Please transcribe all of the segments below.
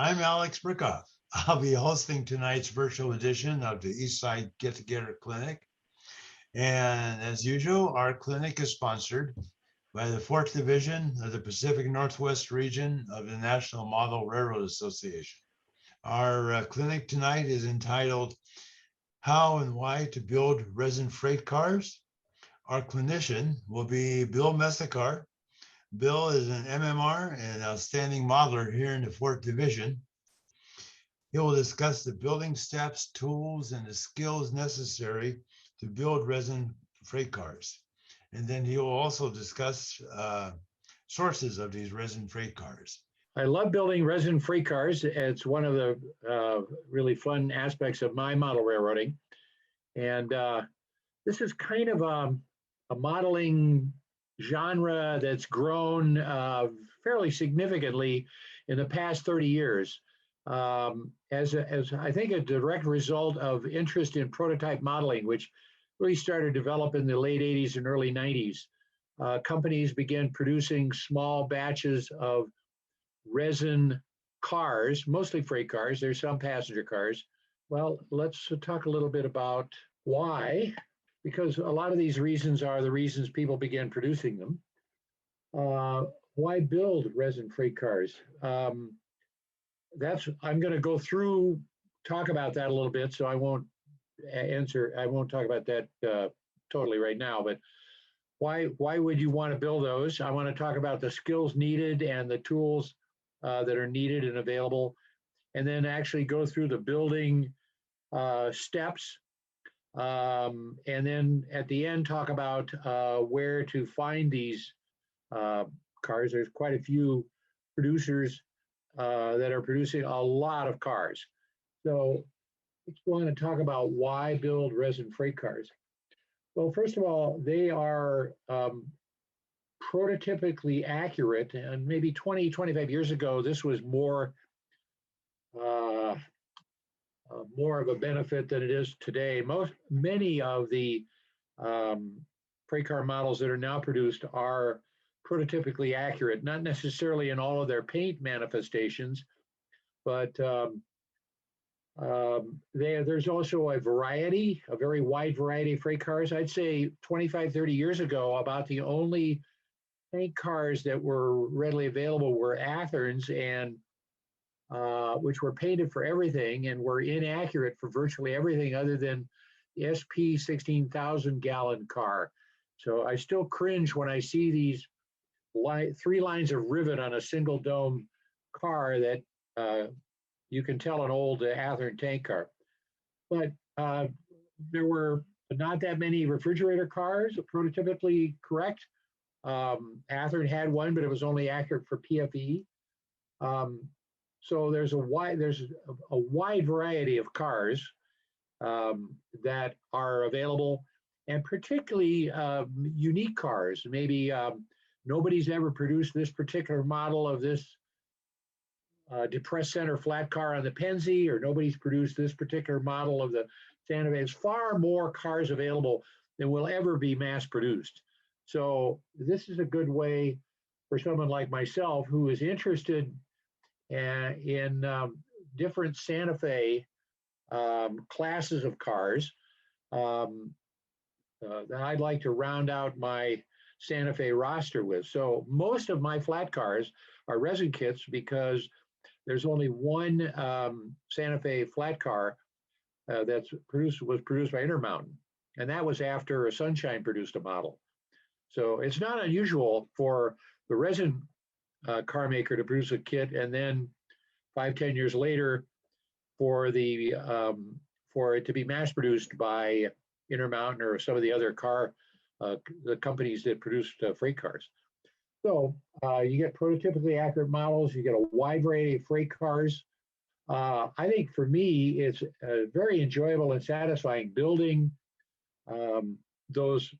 I'm Alex Brickoff. I'll be hosting tonight's virtual edition of the Eastside Get Together Clinic. And as usual, our clinic is sponsored by the 4th Division of the Pacific Northwest region of the National Model Railroad Association. Our clinic tonight is entitled How and Why to Build Resin Freight Cars. Our clinician will be Bill Messecar. Bill is an MMR and outstanding modeler here in the 4th Division. He will discuss the building steps, tools, and the skills necessary to build resin freight cars. And then he will also discuss sources of these resin freight cars. I love building resin freight cars. It's one of the really fun aspects of my model railroading. And this is kind of a modeling genre that's grown fairly significantly in the past 30 years. As I think a direct result of interest in prototype modeling, which really started to develop in the late 80s and early 90s. Companies began producing small batches of resin cars, mostly freight cars. There's some passenger cars. Well, let's talk a little bit about why, because a lot of these reasons are the reasons people began producing them. Why build resin freight cars? I'm going to go through, talk about that a little bit, so I won't talk about that totally right now, but why would you want to build those? I want to talk about the skills needed and the tools that are needed and available, and then actually go through the building steps, and then at the end talk about where to find these cars. There's quite a few producers that are producing a lot of cars. So let's go on and talk about why build resin freight cars. Well, first of all, they are prototypically accurate, and maybe 20, 25 years ago, this was more of a benefit than it is today. Many of the freight car models that are now produced are prototypically accurate, not necessarily in all of their paint manifestations, but there's also a very wide variety of freight cars. I'd say 25, 30 years ago, about the only paint cars that were readily available were Atherns, and which were painted for everything and were inaccurate for virtually everything other than the SP 16,000 gallon car. So I still cringe when I see these 3 lines of rivet on a single dome car that you can tell an old Athearn tank car. But there were not that many refrigerator cars, prototypically correct. Athearn had one, but it was only accurate for PFE. So there's a wide variety of cars that are available, and particularly unique cars. Maybe nobody's ever produced this particular model of this depressed center flat car on the Penzi, or nobody's produced this particular model of the Santa Fe. There's far more cars available than will ever be mass produced. So this is a good way for someone like myself who is interested in different Santa Fe classes of cars that I'd like to round out my Santa Fe roster with. So most of my flat cars are resin kits because there's only one Santa Fe flat car was produced by Intermountain, and that was after Sunshine produced a model. So it's not unusual for the resin car maker to produce a kit, and then 5-10 years later for it to be mass produced by Intermountain or some of the other the companies that produced freight cars. So you get prototypically accurate models, you get a wide variety of freight cars. I think for me, it's very enjoyable and satisfying building those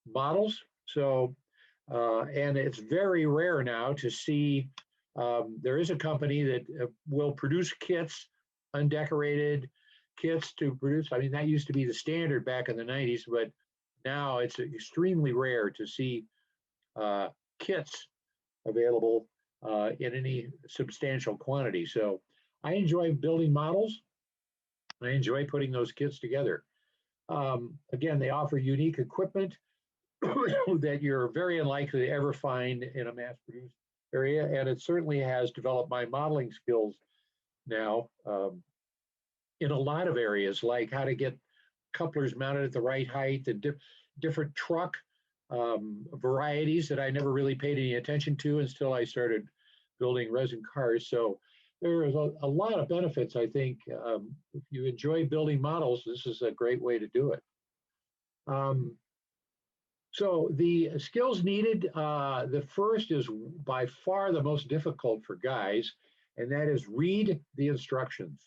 models. So, and it's very rare now to see, there is a company that will produce kits, undecorated kits to produce. I mean, that used to be the standard back in the 90s, but now it's extremely rare to see kits available in any substantial quantity. So I enjoy building models. I enjoy putting those kits together. Again, they offer unique equipment that you're very unlikely to ever find in a mass-produced area, and it certainly has developed my modeling skills now in a lot of areas, like how to get couplers mounted at the right height, the different truck varieties that I never really paid any attention to until I started building resin cars. So there is a lot of benefits, I think. If you enjoy building models, this is a great way to do it. So the skills needed, the first is by far the most difficult for guys, and that is read the instructions.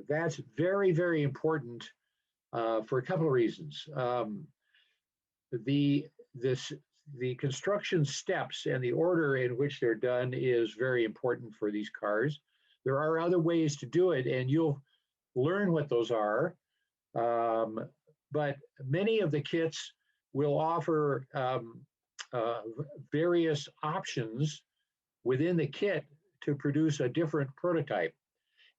That's very, very important for a couple of reasons. The construction steps and the order in which they're done is very important for these cars. There are other ways to do it, and you'll learn what those are. But many of the kits will offer various options within the kit to produce a different prototype.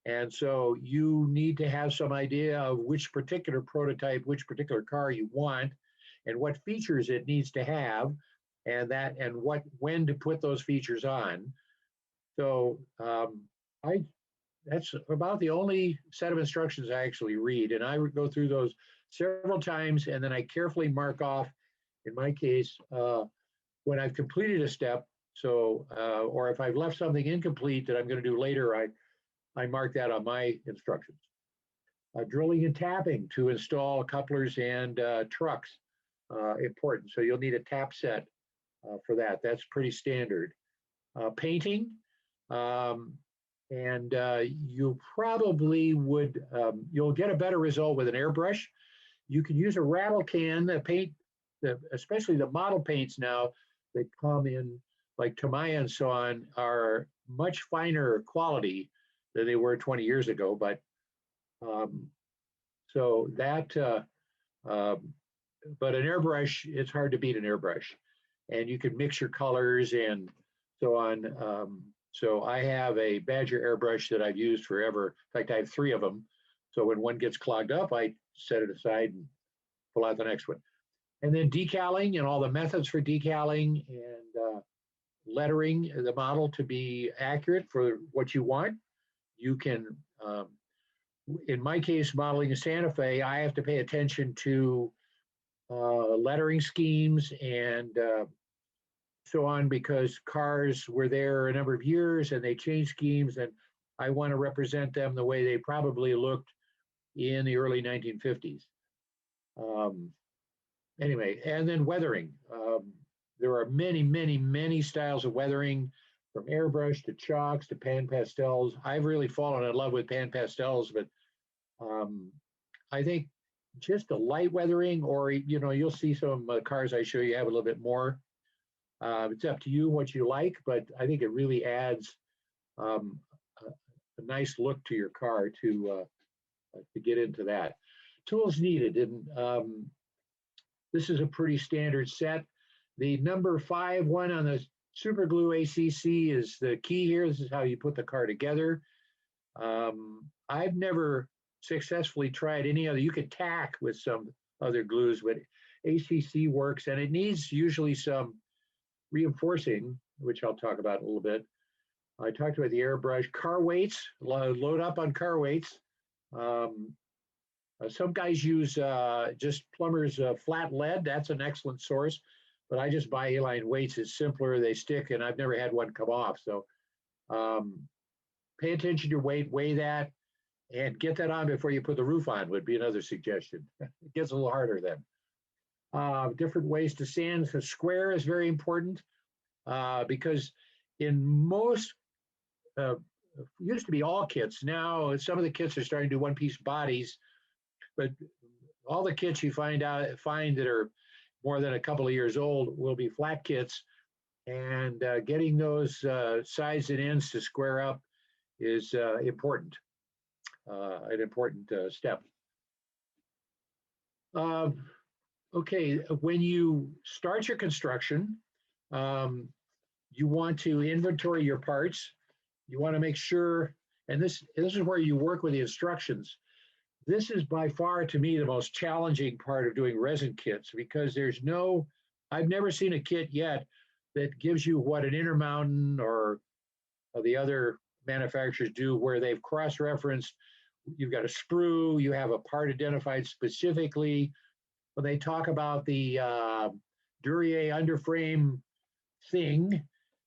And so you need to have some idea of which particular prototype, which particular car you want, and what features it needs to have, and when to put those features on. So that's about the only set of instructions I actually read, and I would go through those several times, and then I carefully mark off, in my case, when I've completed a step. So, or if I've left something incomplete that I'm going to do later, I mark that on my instructions. Drilling and tapping to install couplers and trucks, important. So you'll need a tap set for that. That's pretty standard. Painting, and you probably would, you'll get a better result with an airbrush. You can use a rattle can. The paint, especially the model paints now that come in, like Tamiya and so on, are much finer quality than they were 20 years ago. But so that, but an airbrush, it's hard to beat an airbrush. And you can mix your colors and so on. So I have a Badger airbrush that I've used forever. In fact, I have 3 of them. So when one gets clogged up, I set it aside and pull out the next one. And then decaling and all the methods for decaling and lettering the model to be accurate for what you want. You can, in my case, modeling a Santa Fe, I have to pay attention to lettering schemes and so on, because cars were there a number of years and they changed schemes, and I want to represent them the way they probably looked in the early 1950s. Anyway, and then weathering. There are many, many, many styles of weathering, from airbrush to chalks to pan pastels. I've really fallen in love with pan pastels, but I think just a light weathering, or you'll see some cars I show you have a little bit more. It's up to you what you like, but I think it really adds a nice look to your car to get into that. Tools needed, and this is a pretty standard set. The number 5 one on the super glue ACC is the key here. This is how you put the car together. I've never successfully tried any other. You could tack with some other glues, but ACC works, and it needs usually some reinforcing, which I'll talk about in a little bit. I talked about the airbrush. Car weights, load up on car weights. Some guys use just plumber's flat lead. That's an excellent source, but I just buy A-line weights. It's simpler, they stick, and I've never had one come off. So pay attention to your weight, weigh that, and get that on before you put the roof on would be another suggestion. It gets a little harder then. Different ways to sand. So square is very important because in most, used to be all kits. Now some of the kits are starting to do one-piece bodies, but all the kits you find that are more than a couple of years old will be flat kits, and getting those sides and ends to square up is important, an important step. Okay, when you start your construction, you want to inventory your parts. You want to make sure, and this is where you work with the instructions. This is by far, to me, the most challenging part of doing resin kits, because I've never seen a kit yet that gives you what an Intermountain or the other manufacturers do, where they've cross-referenced. You've got a sprue, you have a part identified specifically. When they talk about the Duryea underframe thing,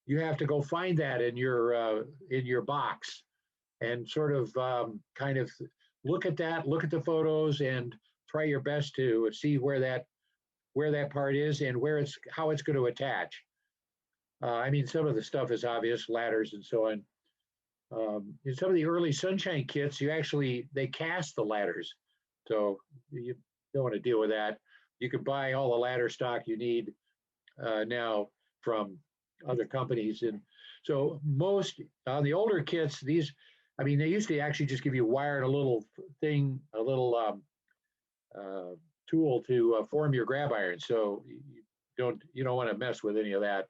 you have to go find that in your box and sort of kind of look at that, look at the photos, and try your best to see where that part is and how it's going to attach. I mean, some of the stuff is obvious, ladders and so on. In some of the early Sunshine kits, they cast the ladders, so you don't want to deal with that. You can buy all the ladder stock you need now from other companies, and so most on the older kits, they used to actually just give you wire and a little thing, a little tool to form your grab iron. So you don't want to mess with any of that.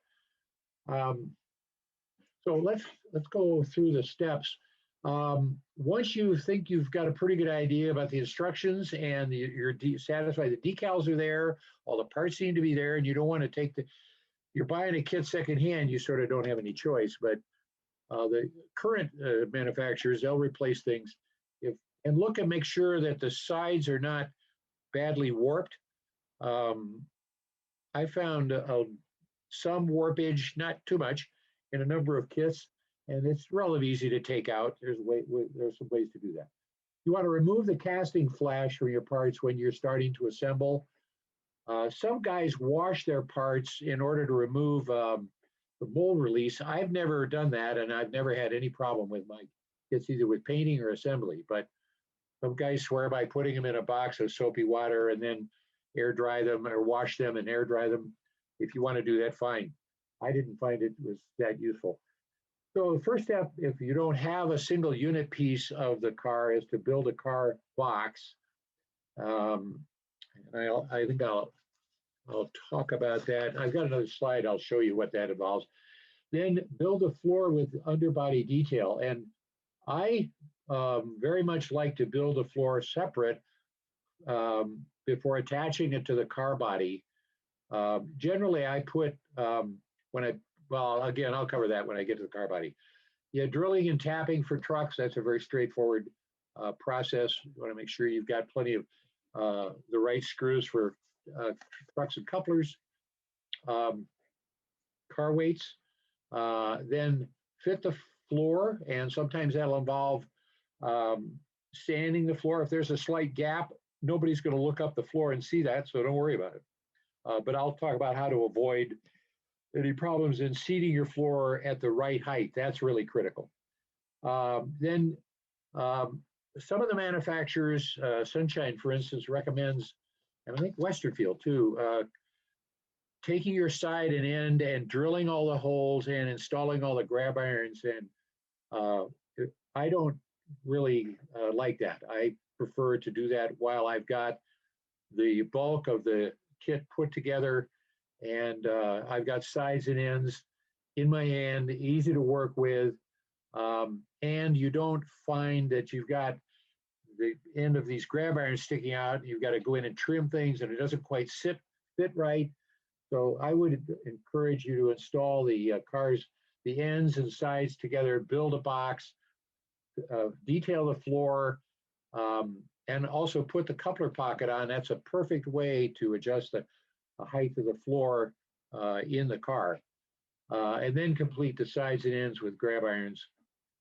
So let's go through the steps. Once you think you've got a pretty good idea about the instructions and you're satisfied the decals are there, all the parts seem to be there, and you don't want to you're buying a kit secondhand, you sort of don't have any choice. But the current manufacturers, they'll replace things and look and make sure that the sides are not badly warped. I found some warpage, not too much, in a number of kits, and it's relatively easy to take out. There's some ways to do that. You want to remove the casting flash from your parts when you're starting to assemble. Some guys wash their parts in order to remove the mold release. I've never done that, and I've never had any problem with my kits, either with painting or assembly. But some guys swear by putting them in a box of soapy water and then air dry them, or wash them and air dry them. If you want to do that, fine. I didn't find it was that useful. So the first step, if you don't have a single unit piece of the car, is to build a car box. And I think I'll talk about that. I've got another slide. I'll show you what that involves. Then build a floor with underbody detail. And I very much like to build a floor separate before attaching it to the car body. Generally, I put, again, I'll cover that when I get to the car body. Yeah, drilling and tapping for trucks, that's a very straightforward process. You want to make sure you've got plenty of the right screws for trucks and couplers. Car weights, then fit the floor, and sometimes that'll involve sanding the floor. If there's a slight gap, nobody's going to look up the floor and see that, so don't worry about it. But I'll talk about how to avoid any problems in seating your floor at the right height. That's really critical. Then some of the manufacturers, Sunshine, for instance, recommends, and I think Westerfield too, taking your side and end and drilling all the holes and installing all the grab irons. And I don't really like that. I prefer to do that while I've got the bulk of the kit put together, and I've got sides and ends in my hand, easy to work with, and you don't find that you've got the end of these grab irons sticking out. You've got to go in and trim things, and it doesn't quite fit right. So I would encourage you to install the the ends and sides together, build a box, detail the floor, and also put the coupler pocket on. That's a perfect way to adjust the height of the floor in the car. And then complete the sides and ends with grab irons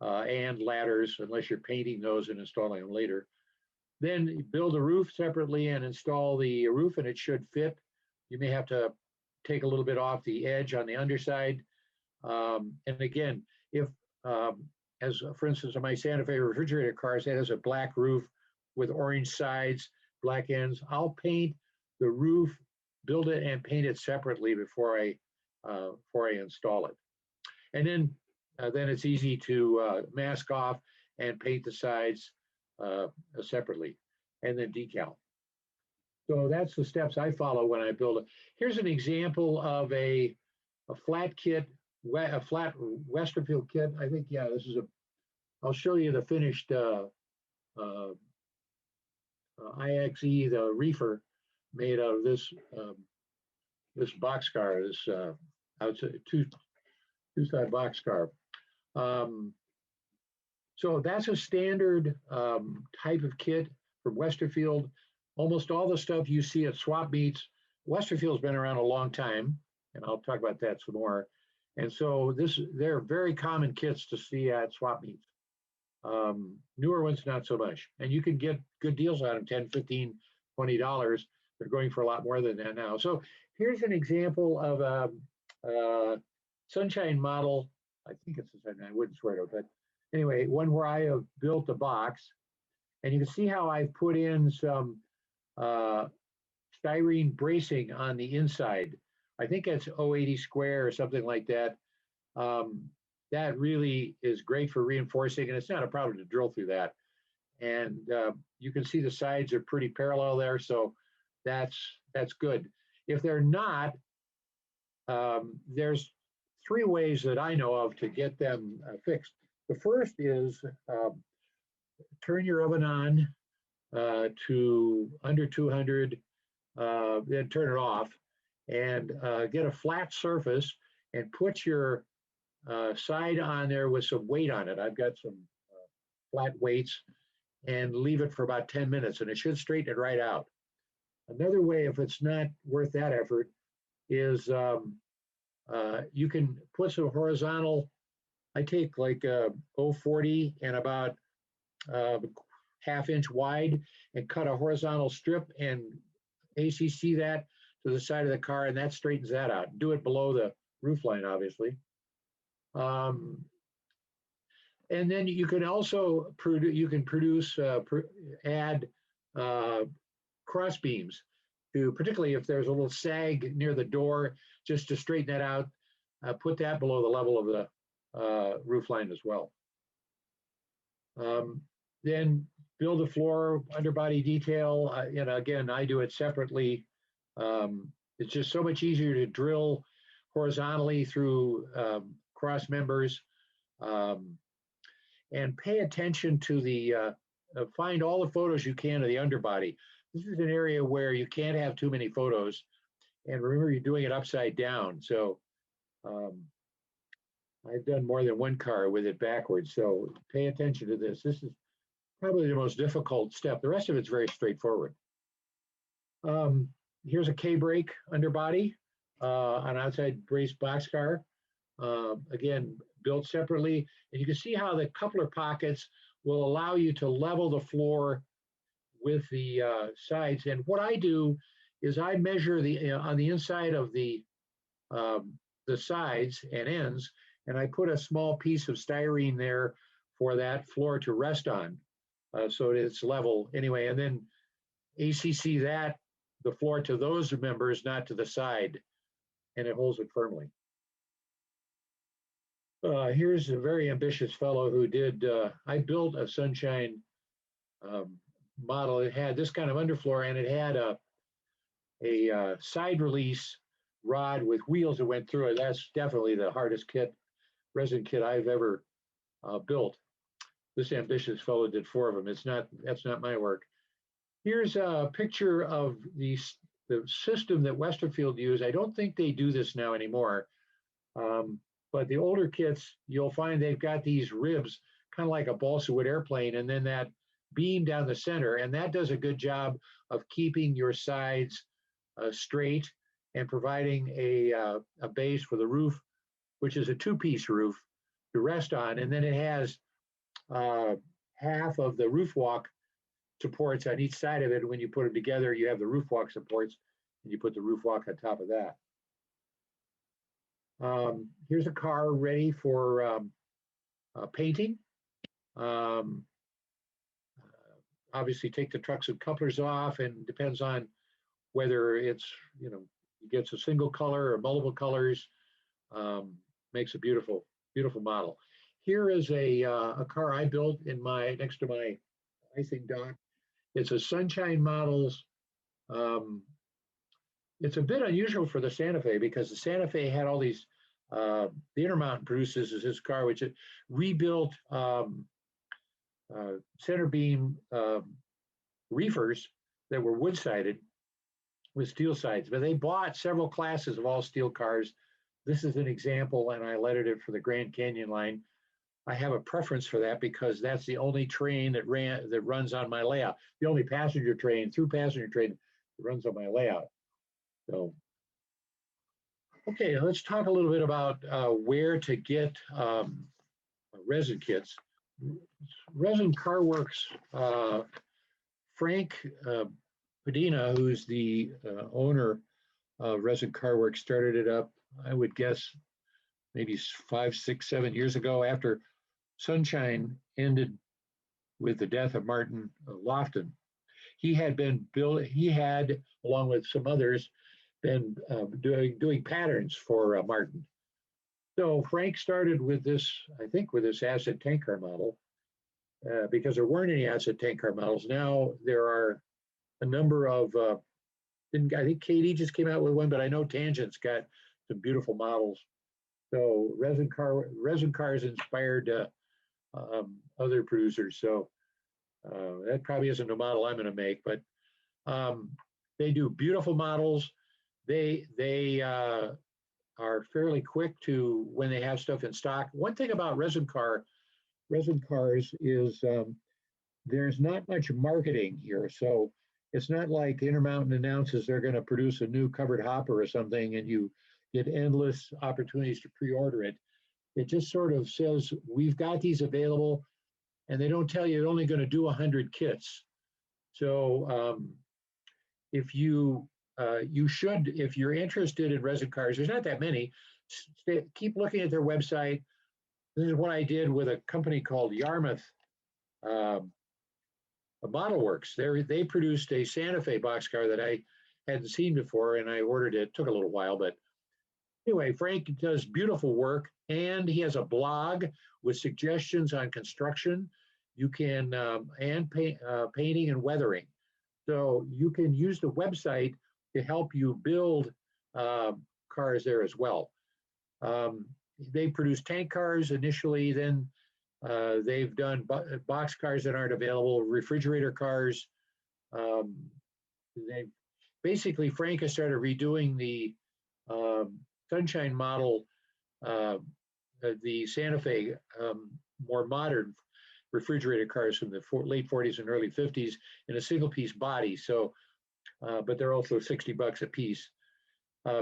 and ladders, unless you're painting those and installing them later. Then build a roof separately and install the roof, and it should fit. You may have to take a little bit off the edge on the underside. And again, if, as for instance, on my Santa Fe refrigerator cars, it has a black roof with orange sides, black ends. I'll paint the roof, build it, and paint it separately before I install it. And then it's easy to mask off and paint the sides separately, and then decal. So that's the steps I follow when I build it. Here's an example of a flat kit a flat Westerfield kit. I think, yeah, this is a, I'll show you the finished IXE, the reefer made out of this this boxcar, this outside two-side boxcar. So that's a standard type of kit from Westerfield. Almost all the stuff you see at swap meets, Westerfield's been around a long time, and I'll talk about that some more. And so they're very common kits to see at swap meets. Newer ones, not so much. And you can get good deals on them, $10, $15, $20. They're going for a lot more than that now. So here's an example of a Sunshine model. I think it's a Sunshine, I wouldn't swear to it, but anyway, one where I have built a box. And you can see how I've put in some styrene bracing on the inside. I think it's 080 square or something like that. That really is great for reinforcing, and it's not a problem to drill through that. And you can see the sides are pretty parallel there, so that's good. If they're not, there's three ways that I know of to get them fixed. The first is turn your oven on to under 200, then turn it off, and get a flat surface and put your side on there with some weight on it. I've got some flat weights, and leave it for about 10 minutes, and it should straighten it right out. Another way, if it's not worth that effort, is you can put some horizontal. I take like 040 and about half-inch wide and cut a horizontal strip and ACC that to the side of the car, and that straightens that out. Do it below the roof line, obviously. And then you can also add cross beams to, particularly if there's a little sag near the door, just to straighten that out. Put that below the level of the roof line as well. Then build a floor underbody detail. And again, I do it separately. It's just so much easier to drill horizontally through cross members. And pay attention to the, find all the photos you can of the underbody. This is an area where you can't have too many photos. And remember, you're doing it upside down. So I've done more than one car with it backwards. So pay attention to this. This is probably the most difficult step. The rest of it's very straightforward. Here's a K-brake underbody, an outside braced boxcar. Again, built separately. And you can see how the coupler pockets will allow you to level the floor with the sides. And what I do is I measure the on the inside of the sides and ends, and I put a small piece of styrene there for that floor to rest on, so it's level anyway. And then ACC that, the floor, to those members, not to the side, and it holds it firmly. Here's a very ambitious fellow who did, I built a Sunshine model. It had this kind of underfloor, and it had a side release rod with wheels that went through it. That's definitely the hardest resin kit I've ever built. This ambitious fellow did 4 of them. That's not my work. Here's a picture of the system that Westerfield used. I don't think they do this now anymore. But the older kits, you'll find they've got these ribs, kind of like a balsa wood airplane, and then that beam down the center. And that does a good job of keeping your sides straight and providing a base for the roof, which is a 2-piece roof to rest on. And then it has half of the roof walk supports on each side of it. When you put them together, you have the roof walk supports, and you put the roof walk on top of that. Here's a car ready for painting. Obviously, take the trucks and couplers off, and depends on whether it's, it gets a single color or multiple colors. Makes a beautiful, beautiful model. Here is a car I built next to my icing dock. It's a Sunshine Models. It's a bit unusual for the Santa Fe, because the Santa Fe had all these the Intermountain produces is his car, which it rebuilt center beam reefers that were wood-sided with steel sides. But they bought several classes of all steel cars. This is an example, and I lettered it for the Grand Canyon line. I have a preference for that because that's the only train that runs on my layout. The only passenger train, through passenger train, that runs on my layout. So, okay, let's talk a little bit about where to get resin kits. Resin Car Works, Frank Padina, who's the owner of Resin Car Works, started it up, I would guess, maybe 5, 6, 7 years ago after Sunshine ended with the death of Martin Lofton. He had, along with some others, been doing patterns for Martin. So Frank started with this, I think, with this acid tank car model, because there weren't any acid tank car models. Now there are a number of, I think Katie just came out with one, but I know Tangent's got some beautiful models. So Resin Cars inspired other producers. So that probably isn't a model I'm going to make, but they do beautiful models. They are fairly quick to when they have stuff in stock. One thing about Resin Cars is there's not much marketing here. So it's not like Intermountain announces they're going to produce a new covered hopper or something and you get endless opportunities to pre-order it. It just sort of says, we've got these available, and they don't tell you they're only going to do 100 kits. So if you should, if you're interested in Resin Cars, there's not that many, keep looking at their website. This is what I did with a company called Yarmouth Model Works. They produced a Santa Fe boxcar that I hadn't seen before, and I ordered it. It took a little while, but anyway, Frank does beautiful work, and he has a blog with suggestions on construction. You can, and painting and weathering. So you can use the website to help you build cars there as well. They produce tank cars initially, then they've done box cars that aren't available, refrigerator cars. Basically, Frank has started redoing the Sunshine model, the Santa Fe, more modern refrigerator cars from the late 40s and early 50s in a single piece body. So, but they're also $60 a piece.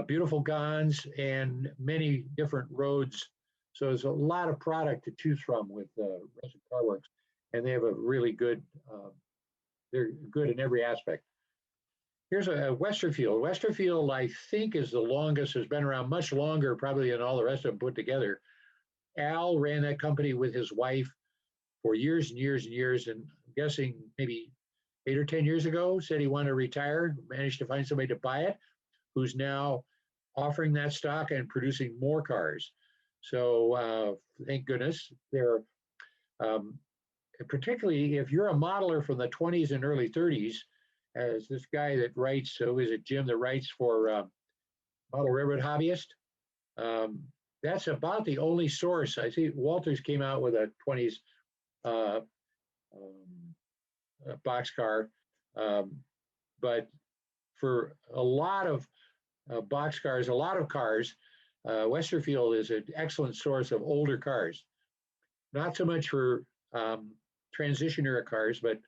Beautiful guns and many different roads. So there's a lot of product to choose from with Resin Car Works, and they have a really good, they're good in every aspect. Here's a Westerfield. Westerfield, I think, is the longest, has been around much longer probably than all the rest of them put together. Al ran that company with his wife for years and years and years, and I'm guessing maybe 8 or 10 years ago, said he wanted to retire, managed to find somebody to buy it, who's now offering that stock and producing more cars. So thank goodness. They're, particularly if you're a modeler from the 20s and early 30s, as this guy that writes, so is it Jim that writes for Model Railroad Hobbyist? That's about the only source. I see Walters came out with a 20s boxcar, but for a lot of boxcars, a lot of cars, Westerfield is an excellent source of older cars. Not so much for transition era cars, but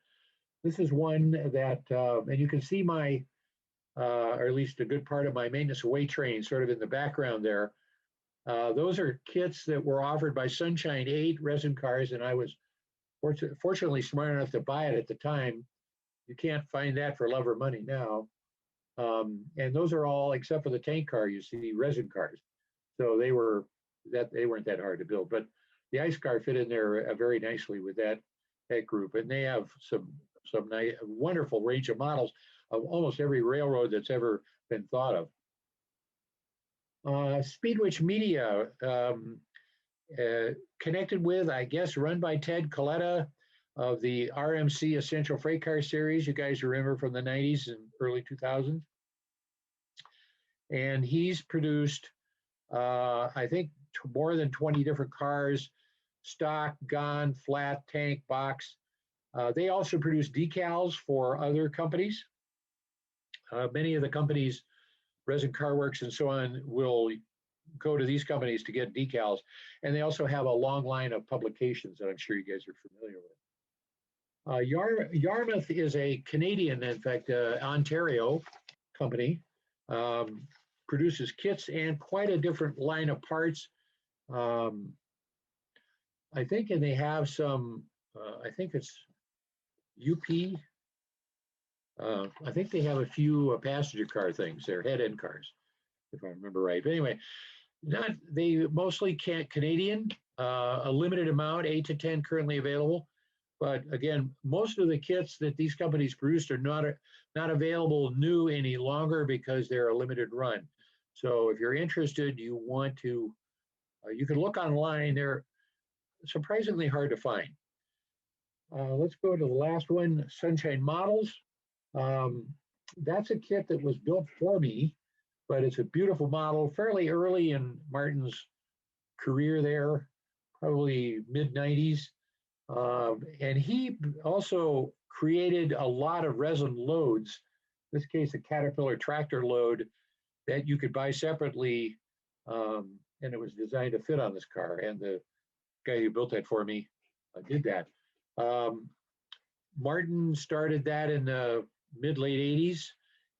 this is one that, and you can see my, or at least a good part of my maintenance away train sort of in the background there. Those are kits that were offered by Sunshine 8 Resin Cars, and I was fortunately smart enough to buy it at the time. You can't find that for love or money now. And those are all, except for the tank car, you see, Resin Cars. So they weren't that hard to build, but the ice car fit in there very nicely with that group. And they have some nice, wonderful range of models of almost every railroad that's ever been thought of. Speedwitch Media, connected with, I guess, run by Ted Coletta of the RMC Essential Freight Car Series. You guys remember from the 90s and early 2000s. And he's produced I think more than 20 different cars, stock, gun, flat, tank, box. They also produce decals for other companies. Many of the companies, Resin Car Works and so on, will go to these companies to get decals. And they also have a long line of publications that I'm sure you guys are familiar with. Yarmouth is a Canadian, in fact, Ontario company, produces kits and quite a different line of parts. I think, and they have some, I think it's UP. I think they have a few passenger car things, they're head-end cars, if I remember right. But anyway, they mostly Canadian, a limited amount, 8 to 10 currently available. But again, most of the kits that these companies produced are not available new any longer because they're a limited run. So if you're interested, you want to, you can look online. They're surprisingly hard to find. Let's go to the last one, Sunshine Models. That's a kit that was built for me, but it's a beautiful model, fairly early in Martin's career there, probably mid-90s. And he also created a lot of resin loads, in this case, a Caterpillar tractor load that you could buy separately, and it was designed to fit on this car. And the guy who built that for me did that. Martin started that in the mid-late 80s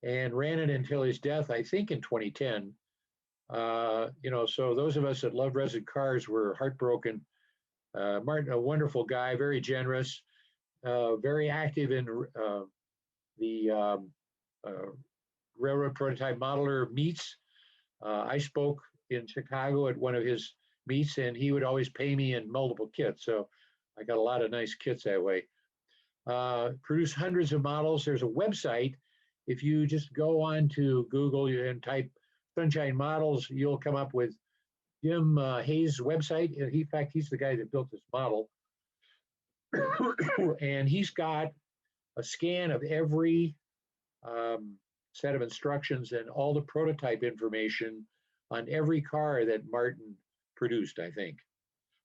and ran it until his death, I think in 2010. So those of us that love resin cars were heartbroken. Martin, a wonderful guy, very generous, very active in the railroad prototype modeler meets. I spoke in Chicago at one of his meets, and he would always pay me in multiple kits. So I got a lot of nice kits that way. Produced hundreds of models. There's a website. If you just go on to Google and type Sunshine Models, you'll come up with Jim Hayes' website. In fact, he's the guy that built this model. And he's got a scan of every set of instructions and all the prototype information on every car that Martin produced, I think.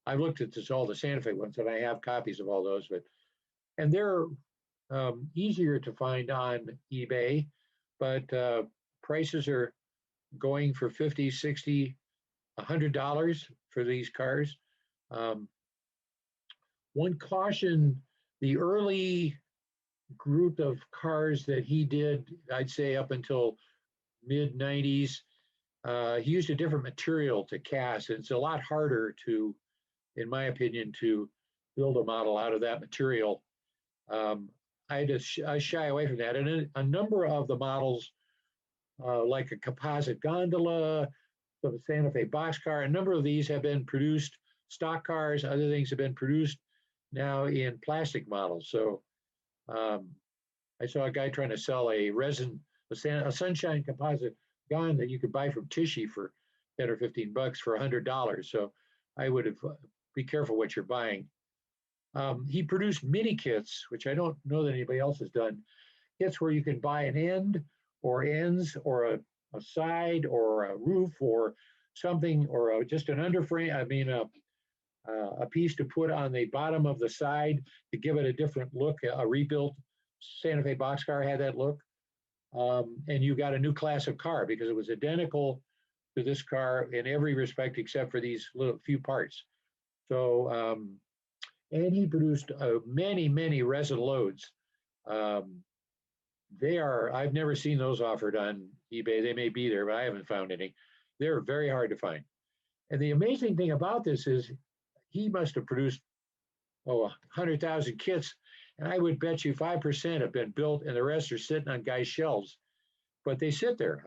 I've looked at all the Santa Fe ones, and I have copies of all those, and they're easier to find on eBay, but prices are going for $50, $60, $100 for these cars. One caution, the early group of cars that he did, I'd say up until mid 90s, he used a different material to cast. It's a lot harder to, in my opinion, to build a model out of that material. I shy away from that. And a number of the models, like a composite gondola, the Santa Fe boxcar, a number of these have been produced, stock cars, other things have been produced now in plastic models. So I saw a guy trying to sell a resin, a Sunshine composite gun that you could buy from Tishy for 10 or 15 bucks for $100. So I would have, be careful what you're buying. He produced mini kits, which I don't know that anybody else has done, kits where you can buy an end or ends or a side or a roof or something, or just an underframe, a piece to put on the bottom of the side to give it a different look. A rebuilt Santa Fe boxcar had that look. And you got a new class of car because it was identical to this car in every respect except for these little few parts. So, and he produced many, many resin loads. I've never seen those offered on eBay. They may be there, but I haven't found any. They're very hard to find. And the amazing thing about this is he must have produced, 100,000 kits. And I would bet you 5% have been built and the rest are sitting on guys' shelves. But they sit there.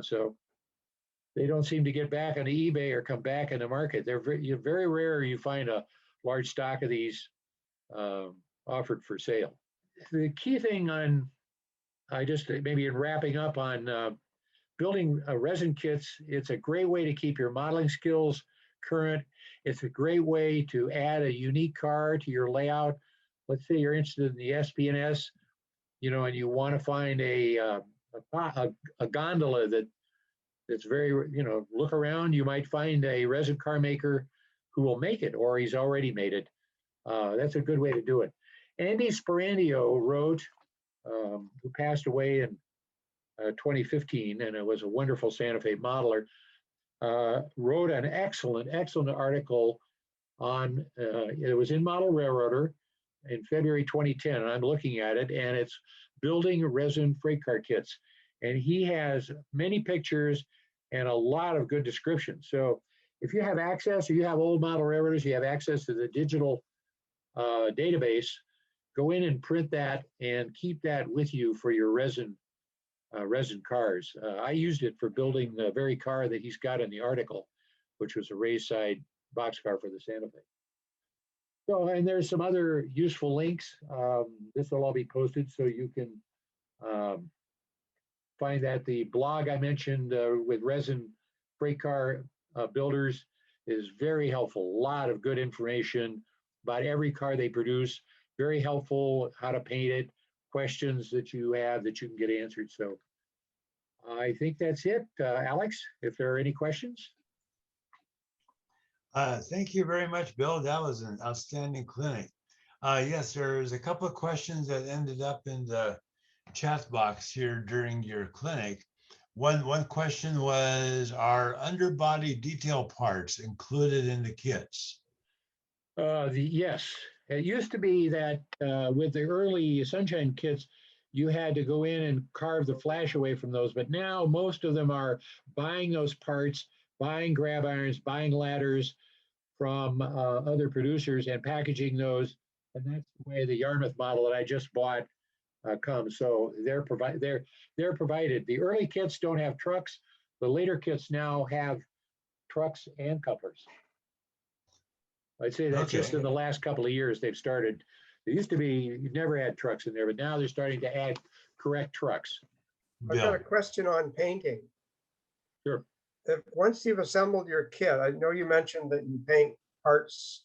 So they don't seem to get back on the eBay or come back in the market. They're very rare you find a large stock of these offered for sale. The key thing maybe in wrapping up on building resin kits, it's a great way to keep your modeling skills current. It's a great way to add a unique car to your layout. Let's say you're interested in the SP&S, and you want to find a gondola that it's very, look around, you might find a resin car maker who will make it, or he's already made it. That's a good way to do it. Andy Sperandio wrote, who passed away in 2015, and it was a wonderful Santa Fe modeler, wrote an excellent article on, it was in Model Railroader in February 2010, and I'm looking at it, and it's building resin freight car kits. And he has many pictures and a lot of good descriptions. So if you have access, or you have old model railroaders, you have access to the digital database, go in and print that and keep that with you for your resin cars. I used it for building the very car that he's got in the article, which was a raised side boxcar for the Santa Fe. So, and there's some other useful links. This will all be posted so you can find that. The blog I mentioned with resin freight car builders is very helpful. A lot of good information about every car they produce. Very helpful, how to paint it, questions that you have that you can get answered. So I think that's it. Alex, if there are any questions. Thank you very much, Bill. That was an outstanding clinic. Yes, there's a couple of questions that ended up in the chat box here during your clinic. One question was, are underbody detail parts included in the kits? Yes, it used to be that with the early Sunshine kits, you had to go in and carve the flash away from those. But now most of them are buying those parts, buying grab irons, buying ladders from other producers and packaging those. And that's the way the Yarmouth model that I just bought comes. So they're provided. The early kits don't have trucks. The later kits now have trucks and couplers. I'd say that's just in the last couple of years they've started. It used to be you never had trucks in there, but now they're starting to add correct trucks. I've got a question on painting. Sure. Once you've assembled your kit, I know you mentioned that you paint parts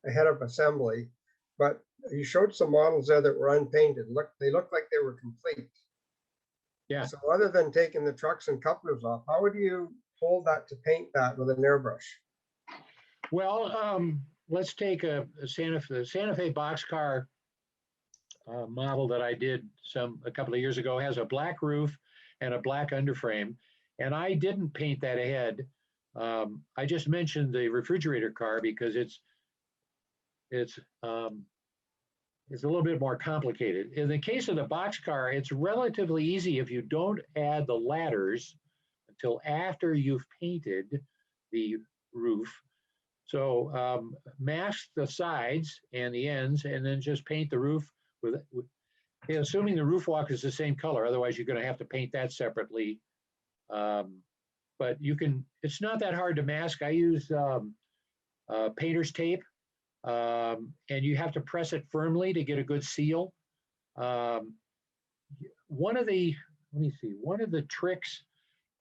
ahead of assembly, but you showed some models there that were unpainted. They looked like they were complete. Yeah. So other than taking the trucks and couplers off, how would you hold that to paint that with an airbrush? Well, let's take a Santa Fe boxcar model that I did a couple of years ago. Has a black roof and a black underframe, and I didn't paint that ahead. I just mentioned the refrigerator car because it's a little bit more complicated. In the case of the boxcar, it's relatively easy if you don't add the ladders until after you've painted the roof. So mask the sides and the ends, and then just paint the roof with assuming the roof walk is the same color. Otherwise, you're going to have to paint that separately. But you can. It's not that hard to mask. I use painter's tape, and you have to press it firmly to get a good seal. One of the tricks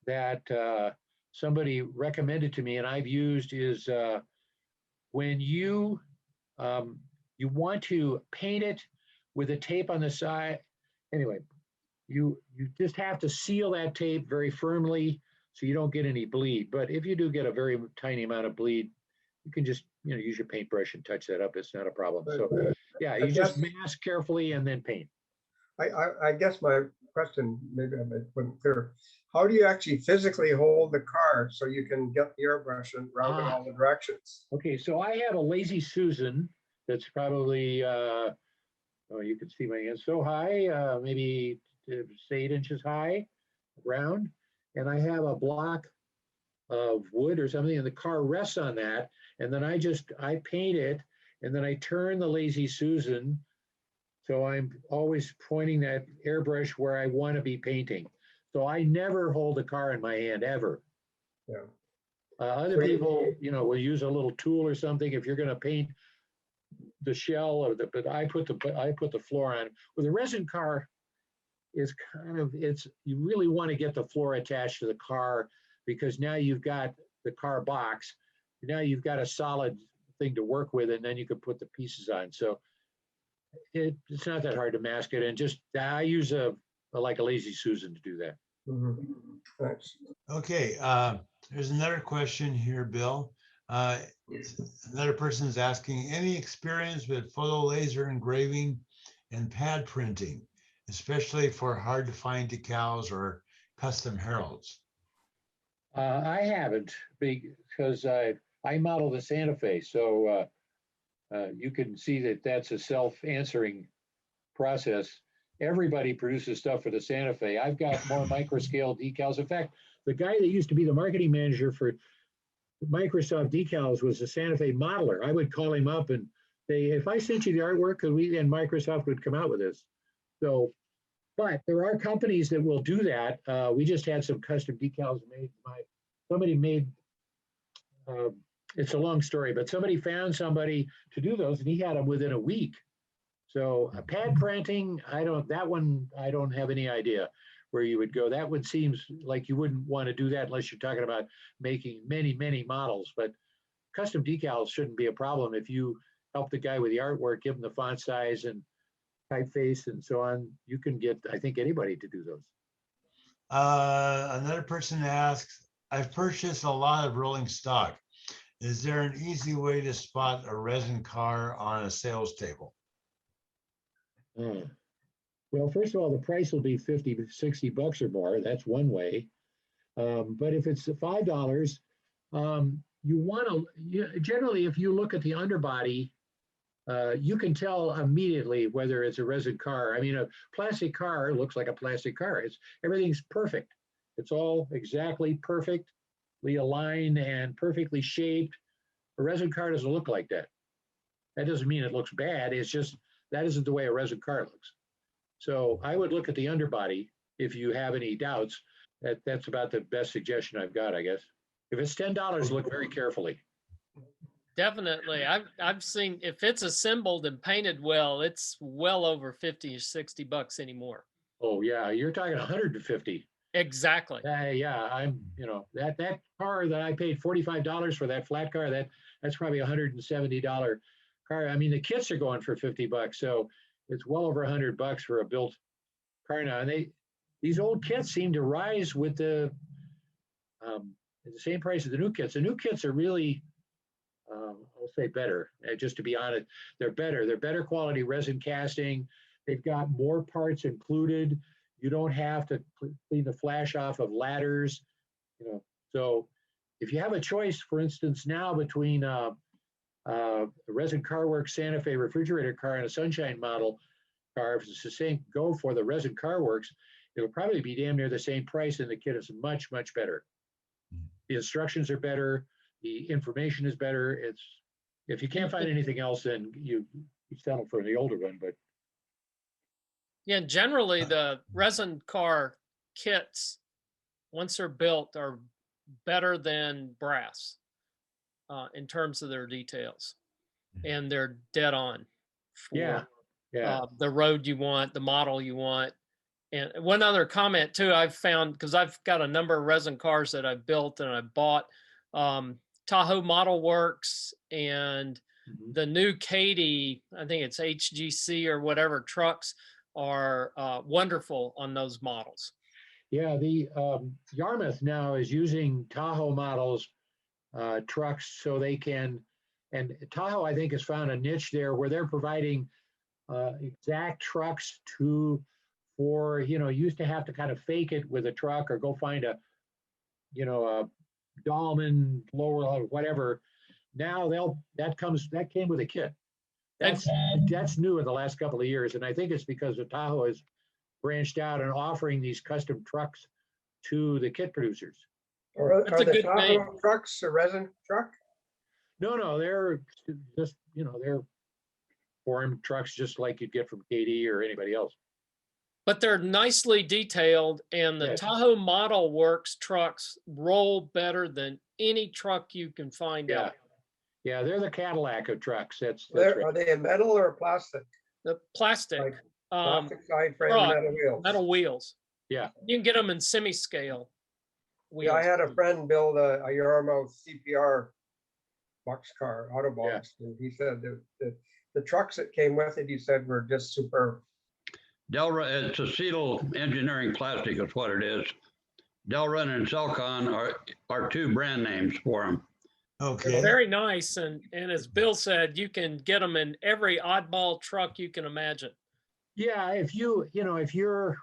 that somebody recommended to me and I've used is when you want to paint it with a tape on the side. Anyway, you just have to seal that tape very firmly so you don't get any bleed. But if you do get a very tiny amount of bleed, you can just use your paintbrush and touch that up. It's not a problem. So yeah, you just mask carefully and then paint. I guess my question, maybe I wasn't clear. How do you actually physically hold the car so you can get the airbrush and round in all the directions? Okay, so I have a Lazy Susan that's probably, you can see my hand so high, maybe 8 inches high, round. And I have a block of wood or something, and the car rests on that. And then I paint it, and then I turn the Lazy Susan. So I'm always pointing that airbrush where I want to be painting. So I never hold a car in my hand ever. Yeah. Other people, will use a little tool or something if you're going to paint the shell but I put the floor on. With a resin car, you really want to get the floor attached to the car because now you've got the car box. Now you've got a solid thing to work with, and then you can put the pieces on. So it's not that hard to mask it, and I use like a Lazy Susan to do that. Mhm. Thanks. Okay, there's another question here, Bill. Another person is asking, any experience with photo laser engraving and pad printing, especially for hard to find decals or custom heralds? I haven't because I model the Santa Fe, so you can see that that's a self-answering process. Everybody produces stuff for the Santa Fe. I've got more micro scale decals. In fact, the guy that used to be the marketing manager for Microsoft Decals was a Santa Fe modeler. I would call him up and say, if I sent you the artwork, could we, and Microsoft would come out with this. So, but there are companies that will do that. We just had some custom decals made by somebody made, it's a long story, but somebody found somebody to do those and he had them within a week. So a pad printing, that one, I don't have any idea where you would go. That one seems like you wouldn't want to do that unless you're talking about making many, many models, but custom decals shouldn't be a problem. If you help the guy with the artwork, give him the font size and typeface and so on, you can get, I think, anybody to do those. Another person asks, I've purchased a lot of rolling stock. Is there an easy way to spot a resin car on a sales table? Well, first of all, the price will be 50, 60 bucks or more. That's one way. But if it's $5, you want to, generally, if you look at the underbody, you can tell immediately whether it's a resin car. I mean, a plastic car looks like a plastic car. Everything's perfect. It's all exactly perfectly aligned and perfectly shaped. A resin car doesn't look like that. That doesn't mean it looks bad. It's just that isn't the way a resin car looks. So I would look at the underbody if you have any doubts. That's about the best suggestion I've got, I guess. If it's $10, look very carefully. Definitely. I've seen if it's assembled and painted well, it's well over 50 or 60 bucks anymore. Oh yeah, you're talking 150. Exactly. Yeah, I'm, that car that I paid $45 for, that flat car, that's probably $170 car. I mean, the kits are going for 50 bucks, so it's well over 100 bucks for a built car now. And these old kits seem to rise with the same price as the new kits. The new kits are really, I'll say better. Just to be honest, they're better. They're better quality resin casting. They've got more parts included. You don't have to clean the flash off of ladders. So if you have a choice, for instance, now between a Resin Car Works Santa Fe refrigerator car and a Sunshine model car, if it's the same, go for the Resin Car Works. It'll probably be damn near the same price, and the kit is much, much better. The instructions are better. The information is better. If you can't find anything else, then you settle for the older one. But yeah, generally the resin car kits, once they're built, are better than brass in terms of their details, and they're dead on for the road you want, the model you want. And one other comment too, I've found, because I've got a number of resin cars that I've built and I bought, Tahoe Model Works and the new Katy, I think it's HGC or whatever trucks are wonderful on those models. Yeah, the Yarmouth now is using Tahoe models trucks so they can, and Tahoe I think has found a niche there where they're providing exact trucks for used to have to kind of fake it with a truck or go find a Dahlman lower whatever. Now that came with a kit. That's new in the last couple of years, and I think it's because the Tahoe has branched out and offering these custom trucks to the kit producers. Are the Tahoe trucks a resin truck? No, they're just they're formed trucks just like you'd get from Katy or anybody else. But they're nicely detailed, and the Tahoe Model Works trucks roll better than any truck you can find out. Yeah, they're the Cadillac of trucks. That's right. Are They a metal or plastic? The plastic. Like plastic side frame, metal wheels. Metal wheels. Yeah. You can get them in semi-scale wheels. Yeah, I had a friend build a Yarmouth CPR boxcar, auto box, and he said that the trucks that came with it, he said, were just superb. Delra, it's acetyl engineering plastic is what it is. Delrin and Celcon are two brand names for them. They're Okay. very nice, and as Bill said, you can get them in every oddball truck you can imagine. Yeah, if if you're,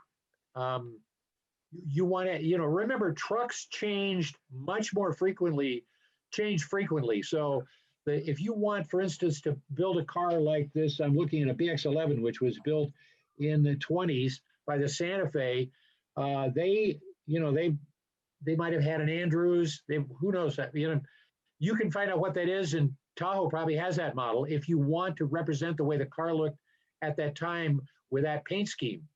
you want to, remember trucks changed frequently. So if you want, for instance, to build a car like this, I'm looking at a BX11, which was built in the 20s by the Santa Fe. They might have had an Andrews. Who knows that? You can find out what that is, and Tahoe probably has that model if you want to represent the way the car looked at that time with that paint scheme.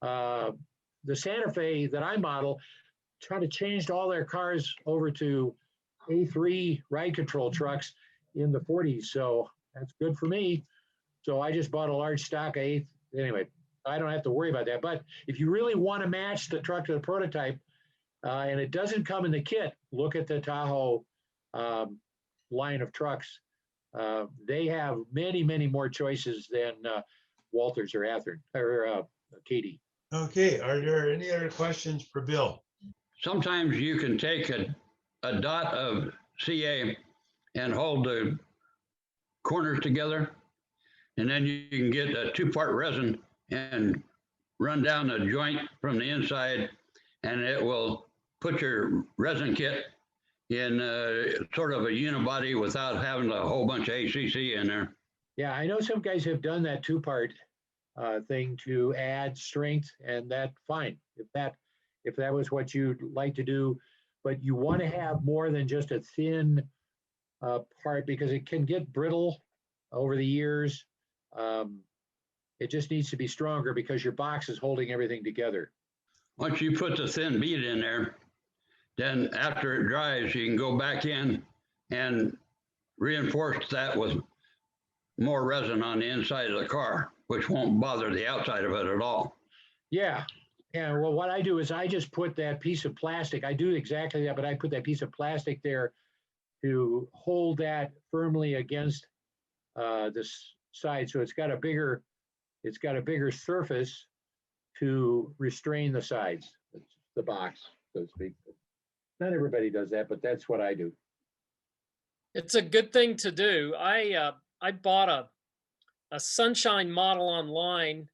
The Santa Fe that I model tried to change all their cars over to A3 ride control trucks in the 40s. So that's good for me. So I just bought a large stock of A. Anyway, I don't have to worry about that. But if you really want to match the truck to the prototype, and it doesn't come in the kit, look at the Tahoe line of trucks. They have many, many more choices than Walters or Athearn or Katie. Okay. Are there any other questions for Bill? Sometimes you can take a dot of CA and hold the corners together, and then you can get a two-part resin and run down the joint from the inside, and it will put your resin kit in sort of a unibody without having a whole bunch of ACC in there. Yeah, I know some guys have done that two-part thing to add strength, and that's fine if that was what you'd like to do. But you want to have more than just a thin part, because it can get brittle over the years. It just needs to be stronger because your box is holding everything together. Once you put the thin bead in there, then after it dries, you can go back in and reinforce that with more resin on the inside of the car, which won't bother the outside of it at all. Yeah. Yeah. Well, what I do is I just put that piece of plastic. I do exactly that, but I put that piece of plastic there to hold that firmly against this side. So it's got a bigger surface to restrain the sides. It's the box, so to speak. Not everybody does that, but that's what I do. It's a good thing to do. I bought a Sunshine model online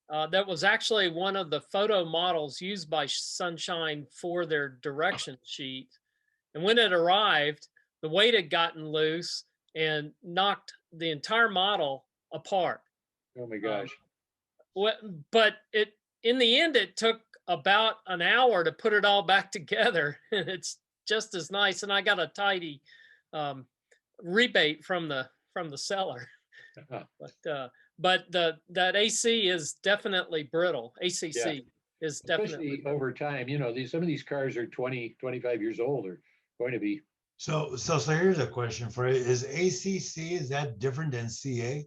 that was actually one of the photo models used by Sunshine for their direction sheet. And when it arrived, the weight had gotten loose and knocked the entire model apart. Oh my gosh. But in the end, it took about an hour to put it all back together. And it's just as nice. And I got a tidy rebate from the seller. But that AC is definitely brittle. ACC is definitely especially over time. Some of these cars are 20, 25 years old, or going to be. So here's a question for you. Is ACC, is that different than CA?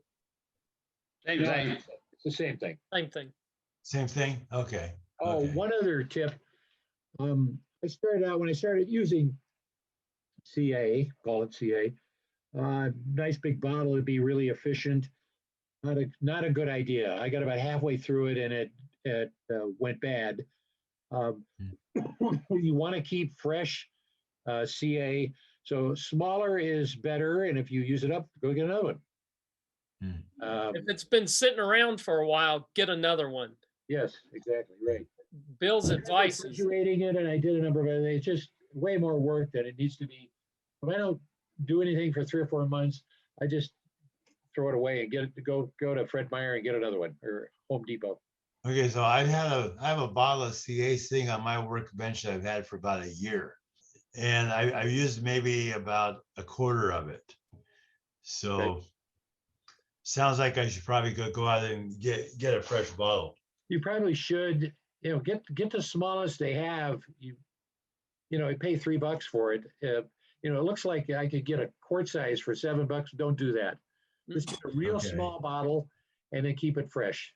Same thing. It's the same thing. Same thing. Same thing? Okay. Oh, okay. one other tip. I started out when I started using CA, call it CA. Nice big bottle would be really efficient. Not a good idea. I got about halfway through it and it went bad. You want to keep fresh CA. So smaller is better. And if you use it up, go get another one. If it's been sitting around for a while, get another one. Yes, exactly. Right. Bill's advice is refrigerating it, and I did a number of it. It's just way more work than it needs to be. If I don't do anything for 3 or 4 months, I just throw it away and get it to go to Fred Meyer and get another one, or Home Depot. Okay, so I have a bottle of CA sitting on my workbench that I've had for about a year, and I've used maybe about a quarter of it. So Okay. Sounds like I should probably go out and get a fresh bottle. You probably should, get the smallest they have. You pay $3 for it. It looks like I could get a quart size for $7. Don't do that. Just get a real small bottle and then keep it fresh.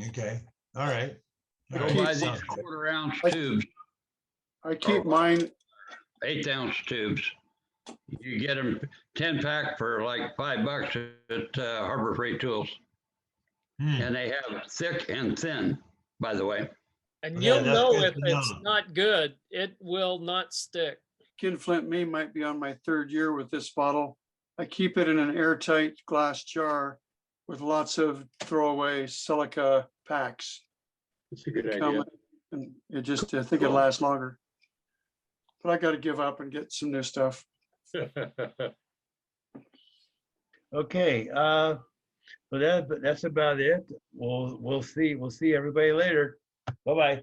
Okay. All right. Go buy these 1/4 ounce tubes, I keep mine, 1/8 ounce tubes. You get them 10-pack for like $5 at Harbor Freight Tools. And they have thick and thin, by the way. And Okay, you'll that's know good if to it's know. not good, it will not stick. Ken Flint me might be on my third year with this bottle. I keep it in an airtight glass jar with lots of throwaway silica packs. It's a good Come idea. And it just, I think it lasts longer. But I gotta give up and get some new stuff. Okay, but that's about it. We'll see everybody later. Bye-bye.